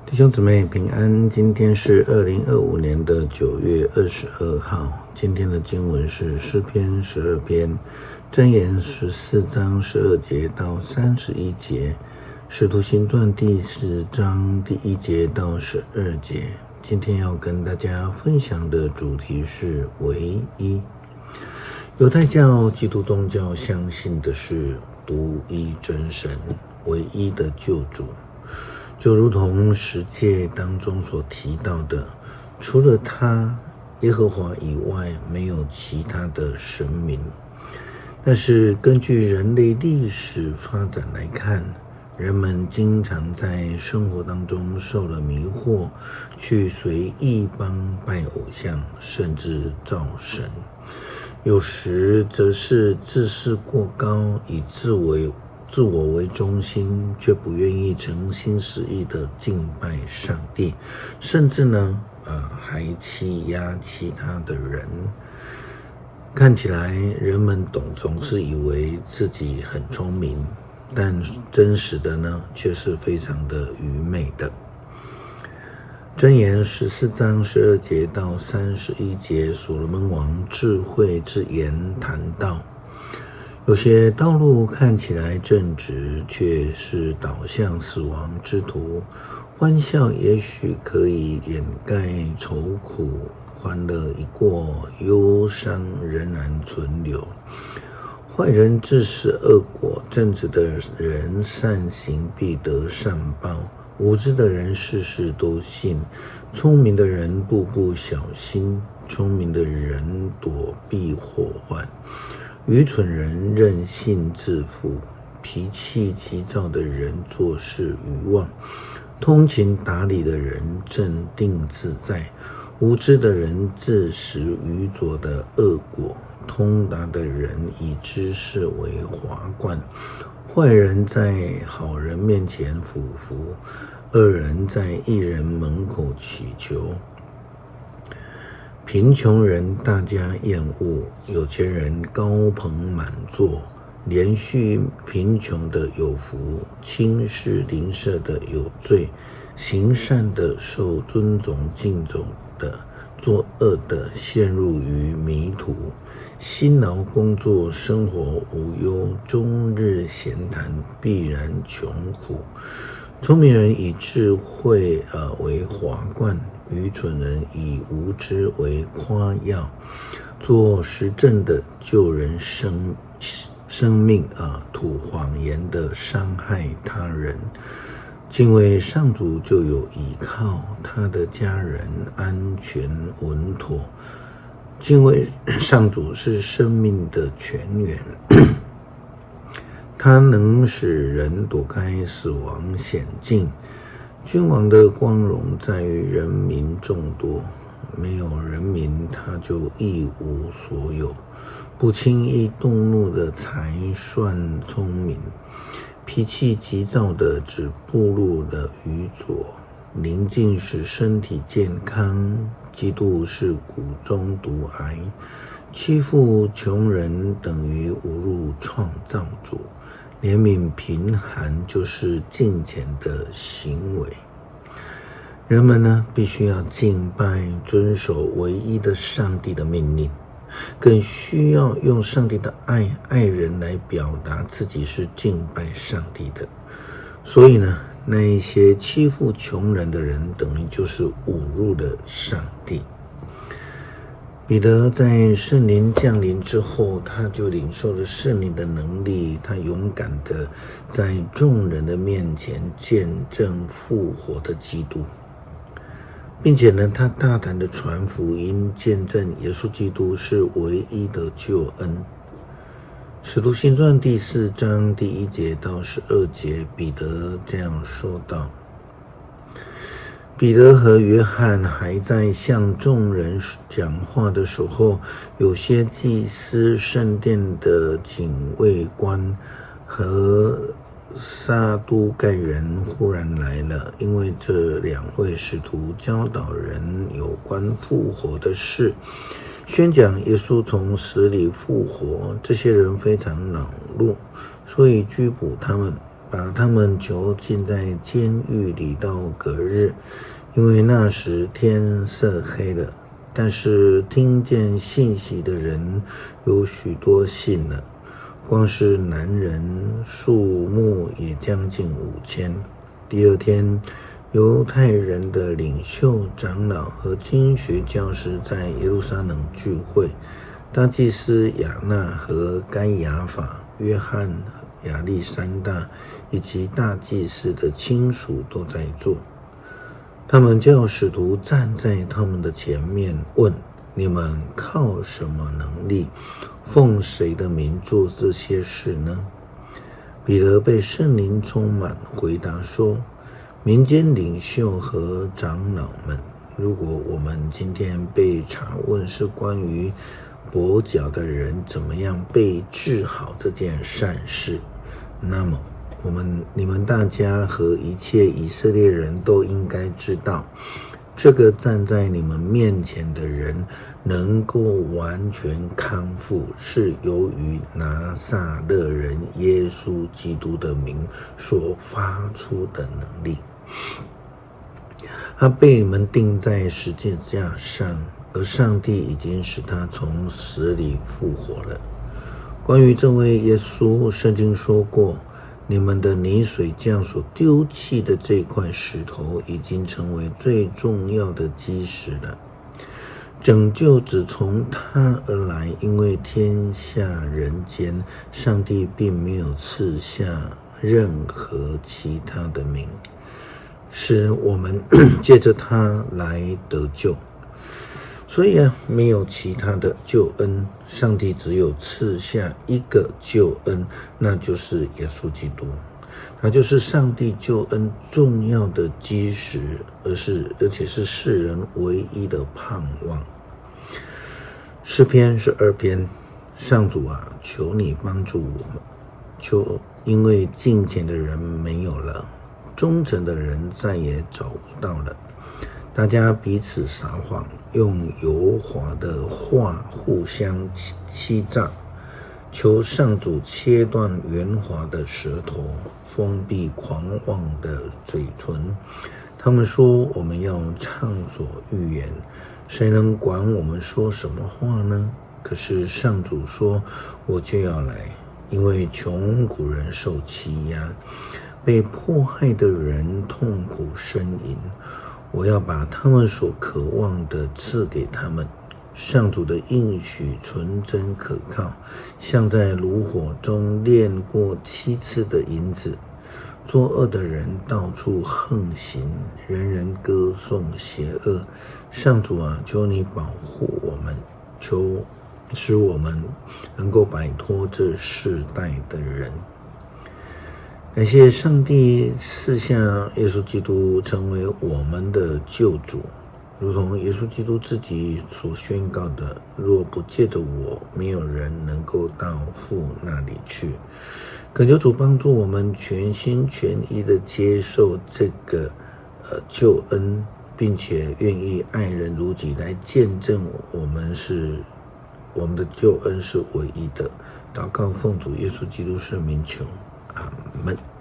弟兄姊妹平安，今天是2025年的9月22号。今天的经文是诗篇12篇，箴言14章12节到31节，使徒行传第10章第1节到12节。今天要跟大家分享的主题是唯一。犹太教基督宗教相信的是独一真神，唯一的救主。就如同十诫当中所提到的，除了他耶和华以外，没有其他的神明。但是根据人类历史发展来看，人们经常在生活当中受了迷惑，去随异邦拜偶像，甚至造神。有时则是自视过高，以自我为中心，却不愿意诚心实意的敬拜上帝，甚至呢，还欺压其他的人。看起来人们总是以为自己很聪明，但真实的呢，却是非常的愚昧的。箴言14章12节到31节，所罗门王智慧之言谈到，有些道路看起来正直，却是导向死亡之途。欢笑也许可以掩盖愁苦，欢乐一过，忧伤仍然存留。坏人自食恶果，正直的人善行必得善报。无知的人事事都信，聪明的人步步小心。聪明的人躲避祸患，愚蠢人任性自负。脾气急躁的人做事愚妄，通情达理的人镇定自在。无知的人自食愚拙的恶果，通达的人以知识为华冠。坏人在好人面前俯伏，恶人在义人门口祈求。贫穷人大家厌恶，有钱人高朋满座。连续贫穷的有福，轻视邻舍的有罪。行善的受尊重敬重的，作恶的陷入于迷途。辛劳工作，生活无忧，终日闲谈，必然穷苦。聪明人以智慧为华冠，愚蠢人以无知为夸耀。做实证的救人生命，吐谎言的伤害他人。敬畏上主就有依靠，他的家人安全稳妥。敬畏上主是生命的泉源，它能使人躲开死亡险境。君王的光荣在于人民众多，没有人民他就一无所有。不轻易动怒的才算聪明，脾气急躁的只步入了愚拙。宁静使身体健康，嫉妒是骨中毒癌。欺负穷人等于侮辱创造主，怜悯贫寒就是敬虔的行为。人们呢，必须要敬拜，遵守唯一的上帝的命令，更需要用上帝的爱人来表达自己是敬拜上帝的。所以呢，那一些欺负穷人的人，等于就是侮辱了上帝。彼得在圣灵降临之后，他就领受了圣灵的能力，他勇敢的在众人的面前见证复活的基督，并且呢，他大胆的传福音，见证耶稣基督是唯一的救恩。使徒行传第4章第1节到12节，彼得这样说道：彼得和约翰还在向众人讲话的时候，有些祭司、圣殿的警卫官和撒都盖人忽然来了，因为这2位使徒教导人有关复活的事，宣讲耶稣从死里复活。这些人非常恼怒，所以拘捕他们，把他们囚禁在监狱里到隔日，因为那时天色黑了。但是听见信息的人有许多信了，光是男人数目也将近5000。第二天，犹太人的领袖、长老和经学教师在耶路撒冷聚会，大祭司亚那和该亚法、约翰、亚历山大以及大祭司的亲属都在座。他们叫使徒站在他们的前面，问：你们靠什么能力，奉谁的名做这些事呢？彼得被圣灵充满，回答说：民间领袖和长老们，如果我们今天被查问是关于跛脚的人怎么样被治好这件善事，那么你们大家和一切以色列人都应该知道，这个站在你们面前的人能够完全康复，是由于拿撒勒人耶稣基督的名所发出的能力。他被你们钉在十字架上，而上帝已经使他从死里复活了。关于这位耶稣，圣经说过，你们的泥水匠所丢弃的这块石头已经成为最重要的基石了。拯救只从他而来，因为天下人间上帝并没有赐下任何其他的名，使我们借着他来得救。所以没有其他的救恩，上帝只有赐下一个救恩，那就是耶稣基督。他就是上帝救恩重要的基石，而且是世人唯一的盼望。诗篇12篇，上主啊，求你帮助我们，因为敬虔的人没有了，忠诚的人再也找不到了。大家彼此撒谎，用油滑的话互相欺诈，求上主切断圆滑的舌头，封闭狂妄的嘴唇。他们说我们要畅所欲言，谁能管我们说什么话呢？可是上主说，我就要来，因为穷苦人受欺压，被迫害的人痛苦呻吟。我要把他们所渴望的赐给他们。上主的应许纯真可靠，像在炉火中炼过7次的银子。作恶的人到处横行，人人歌颂邪恶。上主啊，求你保护我们，求使我们能够摆脱这世代的人。感谢上帝赐下耶稣基督成为我们的救主，如同耶稣基督自己所宣告的，若不借着我，没有人能够到父那里去。恳求主帮助我们全心全意的接受这个救恩，并且愿意爱人如己，来见证我们的救恩是唯一的。祷告奉主耶稣基督圣名求，阿们。